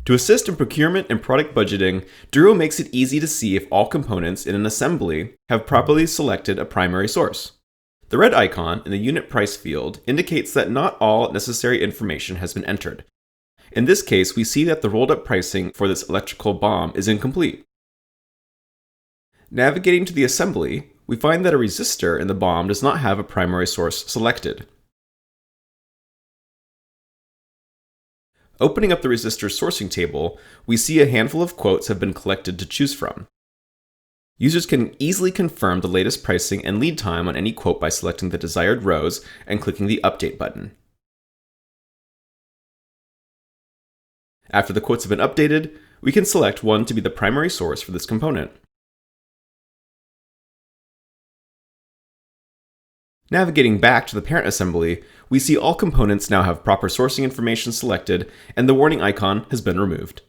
To assist in procurement and product budgeting, Duro makes it easy to see if all components in an assembly have properly selected a primary source. The red icon in the unit price field indicates that not all necessary information has been entered. In this case, we see that the rolled up pricing for this electrical bomb is incomplete. Navigating to the assembly, we find that a resistor in the bomb does not have a primary source selected. Opening up the resistor sourcing table, we see a handful of quotes have been collected to choose from. Users can easily confirm the latest pricing and lead time on any quote by selecting the desired rows and clicking the Update button. After the quotes have been updated, we can select one to be the primary source for this component. Navigating back to the parent assembly, we see all components now have proper sourcing information selected and the warning icon has been removed.